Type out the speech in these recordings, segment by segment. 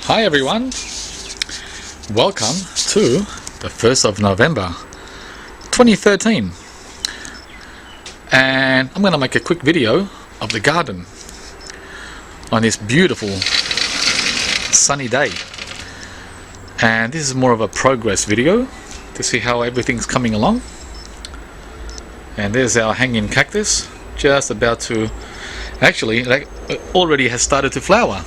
Hi everyone, welcome to the 1st of November 2013, and I'm going to make a quick video of the garden on this beautiful sunny day. And this is more of a progress video to see how everything's coming along. And there's our hanging cactus, just about to, actually it already has started to flower.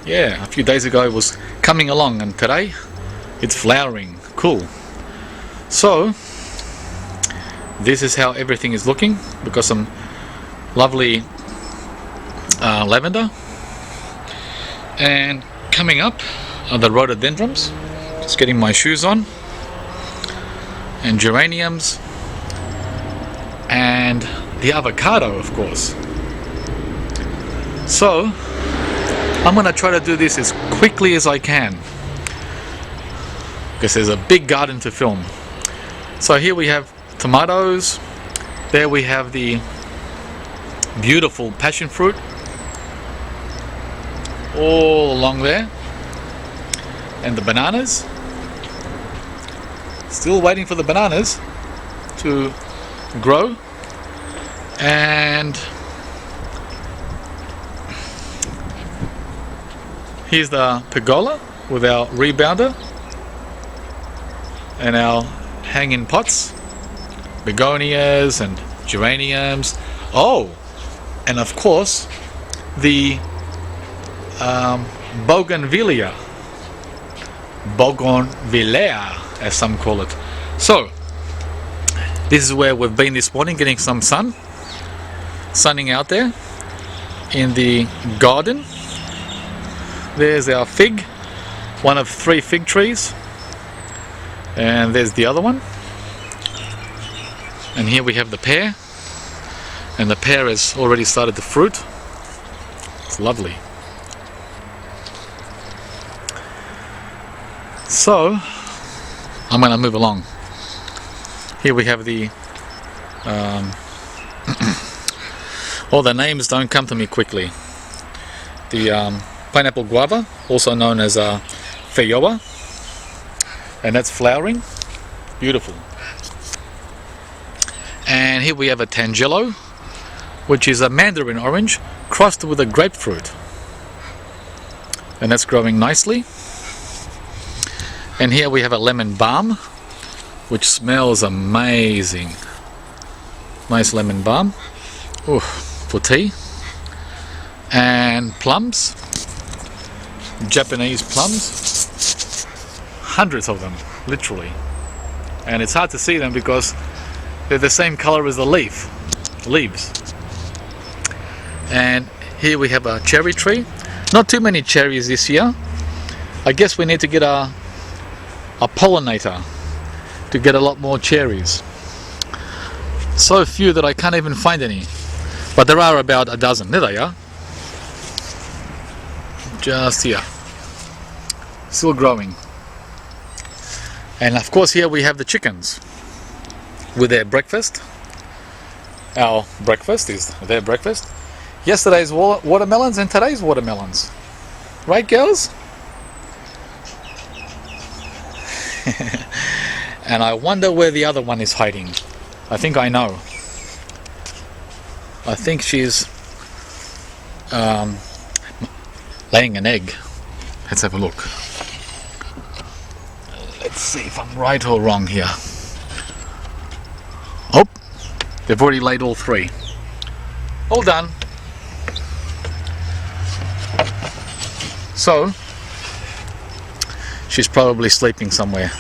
Yeah, a few days ago it was coming along, and today it's flowering. Cool. So this is how everything is looking. We've got some lovely lavender, and coming up are the rhododendrons. Just getting my shoes on, and geraniums, and the avocado, of course. So I'm going to try to do this as quickly as I can, because there's a big garden to film. So here we have tomatoes, there we have the beautiful passion fruit all along there, and the bananas. Still waiting for the bananas to grow, and here's the pergola with our rebounder and our hanging pots, begonias and geraniums. Oh, and of course the bougainvillea, as some call it. So this is where we've been this morning, getting some sunning out there in the garden. There's our fig, one of 3 fig trees, and there's the other one. And here we have the pear, and the pear has already started to fruit. It's lovely. So I'm going to move along. Here we have the all the names don't come to me quickly. The pineapple guava, also known as feyoa, and that's flowering. Beautiful. And here we have a tangelo, which is a mandarin orange crossed with a grapefruit, and that's growing nicely. And here we have a lemon balm, which smells amazing. Nice lemon balm. Ooh, for tea. And plums, Japanese plums, hundreds of them, literally. And it's hard to see them because they're the same color as the leaves. And here we have a cherry tree. Not too many cherries this year. I guess we need to get a pollinator to get a lot more cherries. So few that I can't even find any, but there are about a dozen. There they are, just here, still growing. And of course here we have the chickens with their breakfast. Our breakfast is their breakfast. Yesterday's watermelons and today's watermelons, right girls? And I wonder where the other one is hiding. I think I know. I think she's laying an egg. Let's have a look. Let's see if I'm right or wrong here. Oh, they've already laid all 3. All done. So she's probably sleeping somewhere.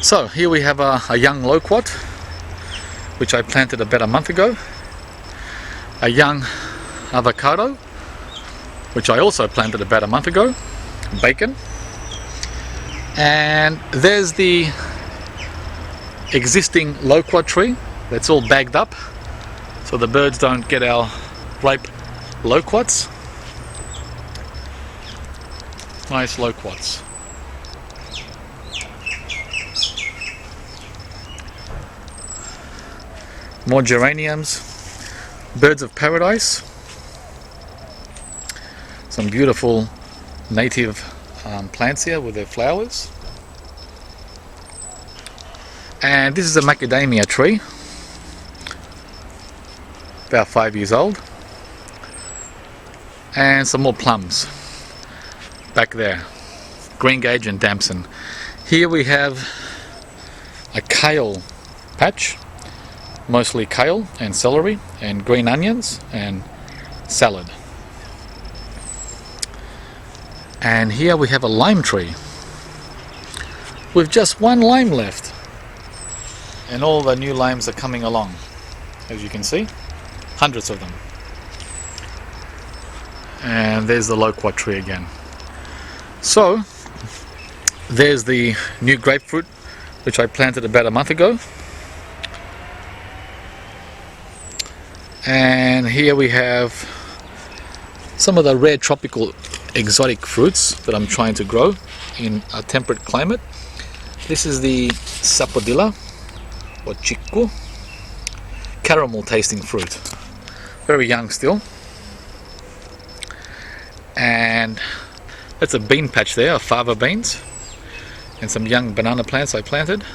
So here we have a young loquat, which I planted about a month ago. A young avocado, which I also planted about a month ago. Bacon. And there's the existing loquat tree that's all bagged up, so the birds don't get our ripe loquats. Nice loquats. More geraniums, birds of paradise. Some beautiful native plants here with their flowers. And this is a macadamia tree, about 5 years old. And some more plums back there, greengage and damson. Here we have a kale patch, mostly kale and celery and green onions and salad. And here we have a lime tree with just one lime left, and all the new limes are coming along, as you can see, hundreds of them. And there's the loquat tree again. So there's the new grapefruit which I planted about a month ago. And here we have some of the rare tropical exotic fruits that I'm trying to grow in a temperate climate. This is the Sapodilla or chiku, caramel tasting fruit, very young still. And that's a bean patch there of fava beans and some young banana plants I planted,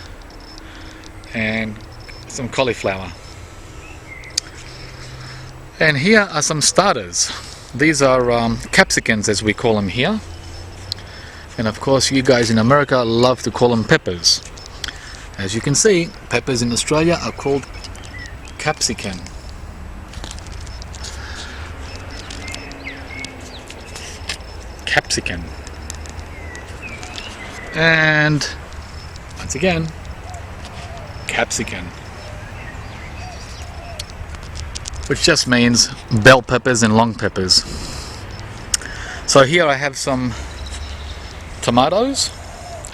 and some cauliflower. And here are some starters. These are capsicums, as we call them here, and of course you guys in America love to call them peppers. As you can see, peppers in Australia are called capsicum. Capsicum. And once again, capsicum, which just means bell peppers and long peppers. So here I have some tomatoes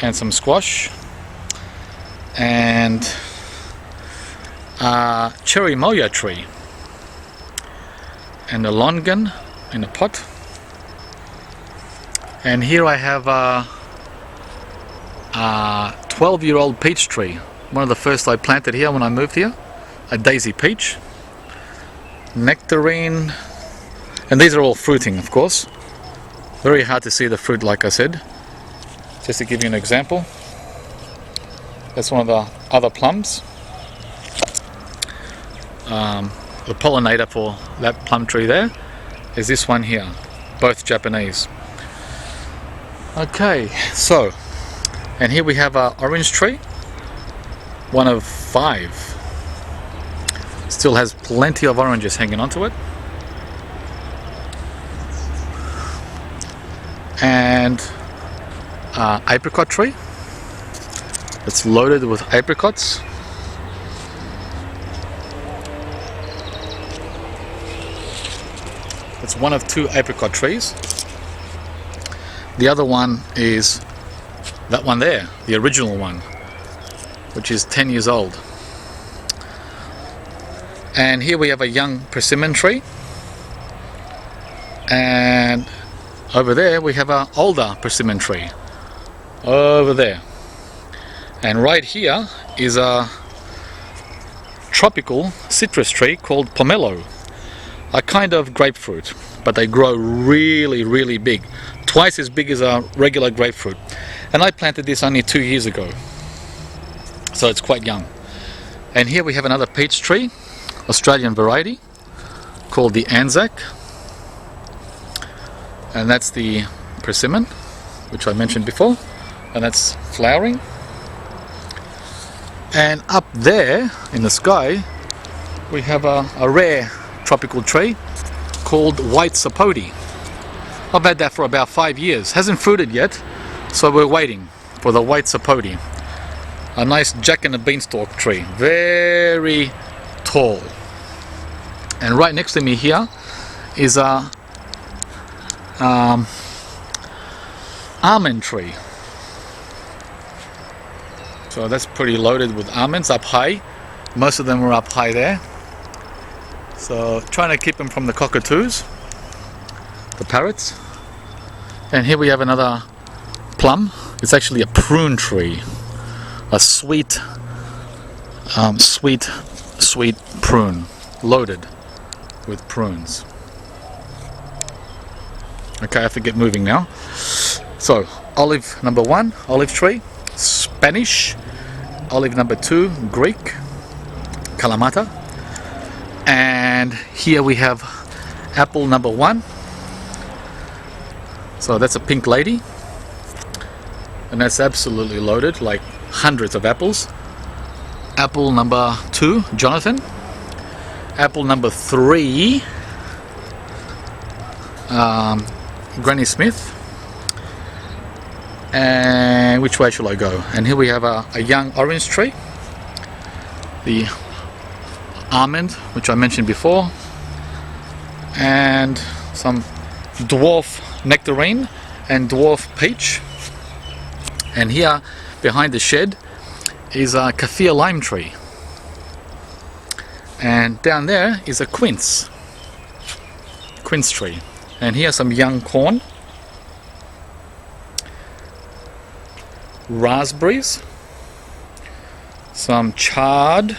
and some squash and a cherry moya tree and a longan in a pot. And here I have a 12-year-old peach tree, one of the first I planted here when I moved here, a daisy peach, nectarine, and these are all fruiting, of course. Very hard to see the fruit, like I said. Just to give you an example, that's one of the other plums. The pollinator for that plum tree there is this one here, both Japanese. Okay, so, and here we have an orange tree, one of 5. Still has plenty of oranges hanging onto it. And apricot tree. It's loaded with apricots. It's one of 2 apricot trees. The other one is that one there, the original one, which is 10 years old. And here we have a young persimmon tree. And over there we have an older persimmon tree. Over there. And right here is a tropical citrus tree called pomelo. A kind of grapefruit, but they grow really, really big. Twice as big as a regular grapefruit. And I planted this only 2 years ago. So it's quite young. And here we have another peach tree, Australian variety, called the Anzac. And that's the persimmon, which I mentioned before. And that's flowering. And up there in the sky, we have a rare tropical tree called white sapodilla. I've had that for about 5 years. Hasn't fruited yet, so we're waiting for the white sapodilla. A nice jack and a beanstalk tree, very tall. And right next to me here is a almond tree. So that's pretty loaded with almonds up high. Most of them are up high there. So trying to keep them from the cockatoos, the parrots. And here we have another plum. It's actually a prune tree, a sweet prune, loaded with prunes. Okay, I have to get moving now. So, olive number 1, olive tree. Spanish, olive number 2, Greek, Kalamata. And here we have apple number 1. So that's a pink lady. And that's absolutely loaded, like hundreds of apples. Apple number 2, Jonathan. Apple number 3, Granny Smith. And which way shall I go? And here we have a young orange tree. The almond, which I mentioned before. And some dwarf nectarine and dwarf peach. And here behind the shed is a kaffir lime tree. And down there is a quince tree. And here's some young corn, raspberries, some chard,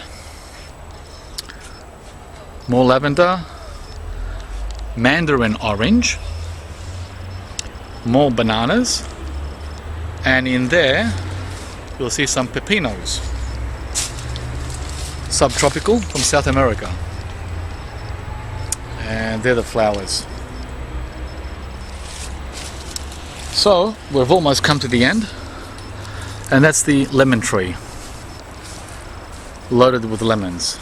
more lavender, mandarin orange, more bananas, and in there you'll see some pepinos, subtropical from South America, and they're the flowers. So we've almost come to the end, and that's the lemon tree loaded with lemons.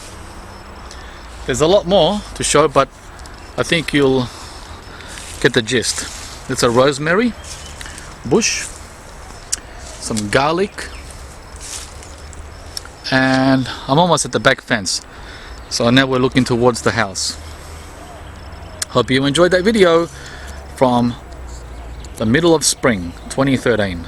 There's a lot more to show, but I think you'll get the gist. It's a rosemary bush, some garlic, and I'm almost at the back fence. So now we're looking towards the house. Hope you enjoyed that video from the middle of spring 2013.